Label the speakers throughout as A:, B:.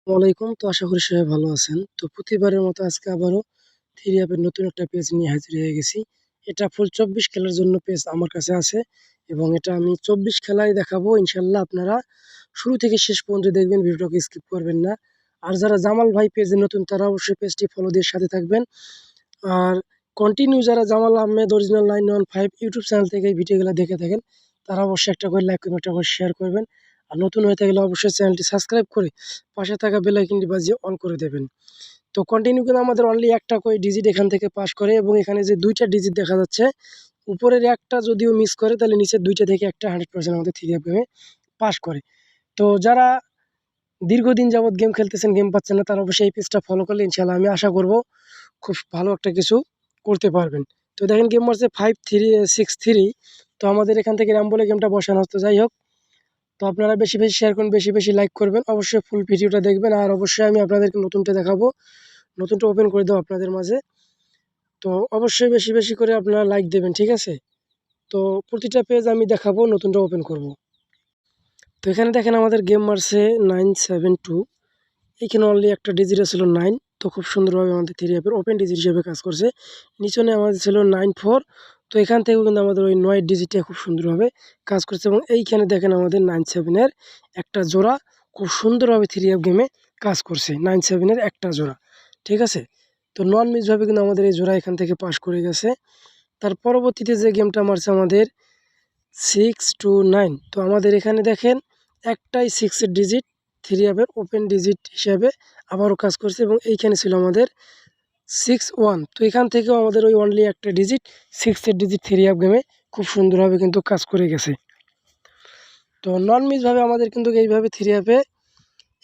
A: ওয়ালাইকুম। তো আশা করি সবাই ভালো আছেন। তো প্রতিবারের মতো আজকে আবারও থ্রি অ্যাপের নতুন একটা পেজ নিয়ে হাজির হয়ে গেছি। এটা ফুল ২৪ খেলার জন্য পেজ আমার কাছে আছে এবং এটা আমি ২৪ খেলায় দেখাবো। ইনশাআল্লাহ আপনারা শুরু থেকে শেষ পর্যন্ত দেখবেন, ভিডিওটাকে স্কিপ করবেন না। আর যারা জামাল ভাই পেজে নতুন তারা অবশ্যই পেজটি ফলো দিয়ে সাথে থাকবেন। আর কন্টিনিউ যারা Jamal Ahmed original 915 YouTube channel থেকে এই ভিডিওগুলো দেখে থাকেন, তারা অবশ্যই একটা করে লাইক করবেন, একটা করে শেয়ার করবেন। আর নতুন হয়ে থাকলে অবশ্যই চ্যানেলটি সাবস্ক্রাইব করে পাশে থাকা বেল আইকনটি বাজিয়ে অন করে দেবেন। তো কন্টিনিউ কিন্তু আমাদের অনলি একটা করে ডিজিট এখান থেকে পাস করে এবং এখানে যে ২টা ডিজিট দেখা যাচ্ছে, উপরের একটা যদিও মিস করে তাহলে নিচের ২টা থেকে একটা 100% আমাদের থ্রি অ্যাপ গেমে পাস করে। তো যারা দীর্ঘদিন যাবৎ গেম খেলতেছেন, গেম পাচ্ছেন না, তারা অবশ্যই এই পেজটা ফলো করলে ইনশাআল্লাহ আমি আশা করব খুব ভালো একটা কিছু করতে পারবেন। তো দেখেন গেম মারছে 5363। তো আমাদের এখান থেকে রাম বলে গেমটা বসানো হতো। যাই হোক, তো আপনারা বেশি বেশি শেয়ার করুন, বেশি বেশি লাইক করবেন, অবশ্যই ফুল ভিডিওটা দেখবেন। আর অবশ্যই আমি আপনাদেরকে নতুনটা দেখাবো, নতুনটা ওপেন করে দেবো আপনাদের মাঝে। তো অবশ্যই বেশি বেশি করে আপনারা লাইক দেবেন, ঠিক আছে? তো প্রতিটা পেজ আমি দেখাবো, নতুনটা ওপেন করব। তো এখানে দেখেন আমাদের গেম মারছে 972। এইখানে অনলি একটা ডিজিট ছিল 9। তো খুব সুন্দরভাবে আমাদের থ্রি অ্যাপের ওপেন ডিজিট হিসেবে কাজ করছে। নিচনে আমাদের ছিল 94। তো এখান থেকেও কিন্তু আমাদের ওই 9 ডিজিটটা খুব সুন্দরভাবে কাজ করছে এবং এইখানে দেখেন আমাদের 97-এর একটা জোড়া খুব সুন্দরভাবে থ্রি অ্যাপ গেমে কাজ করছে। 97-এর একটা জোড়া, ঠিক আছে? তো নন মিসভাবে কিন্তু আমাদের এই জোড়া এখান থেকে পাস করে গেছে। তার পরবর্তীতে যে গেমটা মারছে আমাদের 629। তো আমাদের এখানে দেখেন একটাই 6-এর ডিজিট থ্রি অ্যাপের ওপেন ডিজিট হিসাবে আবারও কাজ করছে এবং এইখানে ছিল আমাদের 61। তো এখান থেকেও আমাদের ওই অনলি একটা ডিজিট 6-এর ডিজিট থ্রি অ্যাপ গেমে খুব সুন্দরভাবে কিন্তু কাজ করে গেছে। তো নন মিসভাবে আমাদের কিন্তু এইভাবে থ্রি অ্যাপে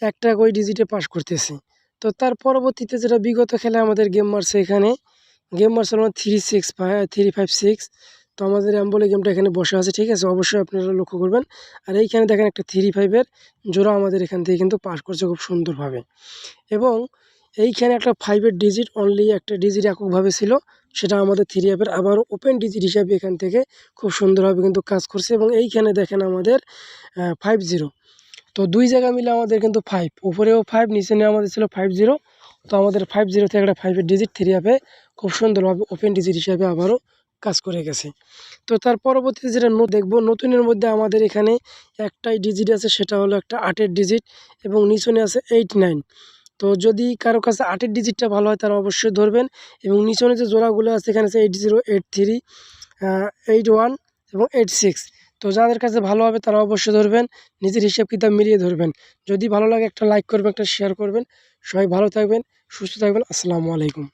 A: একটা ওই ডিজিটে পাস করতেছে। তো তার পরবর্তীতে যেটা বিগত খেলায় আমাদের গেম মারছে, এখানে গেম মারছে আমার 356। তো আমাদের অ্যাম্বলে গেমটা এখানে বসে আছে, ঠিক আছে? অবশ্যই আপনারা লক্ষ্য করবেন। আর এইখানে দেখেন একটা 35-এর জোড়া আমাদের এখান থেকে কিন্তু পাস করছে খুব সুন্দরভাবে এবং এইখানে একটা 5-এর ডিজিট অনলি একটা ডিজিট এককভাবে ছিল, সেটা আমাদের থ্রি অ্যাপের আবারও ওপেন ডিজিট হিসাবে এখান থেকে খুব সুন্দরভাবে কিন্তু কাজ করছে এবং এইখানে দেখেন আমাদের 50। তো দুই জায়গা মিলে আমাদের কিন্তু 5, উপরেও 5, নিচে নিয়ে আমাদের ছিল 50। তো আমাদের 50 থেকে একটা 5-এর ডিজিট থ্রি অ্যাপে খুব সুন্দরভাবে ওপেন ডিজিট হিসাবে আবারও কাজ করে গেছে। তো তার পরবর্তীতে যেটা দেখব, নতুনের মধ্যে আমাদের এখানে একটাই ডিজিট আছে, সেটা হলো একটা 8-এর ডিজিট এবং নিচনে আছে 89। তো যদি কারো কাছে 8-এর ডিজিটটা ভালো হয় তারা অবশ্যই ধরবেন এবং নিচনে যে জোড়াগুলো আছে এখানে আছে 80, 83, 81 এবং 86। তো যাদের কাছে ভালো হবে তারা অবশ্যই ধরবেন, নিজের হিসাব কিতাব মিলিয়ে ধরবেন। যদি ভালো লাগে একটা লাইক করবেন, একটা শেয়ার করবেন। সবাই ভালো থাকবেন, সুস্থ থাকবেন। আসসালামু আলাইকুম।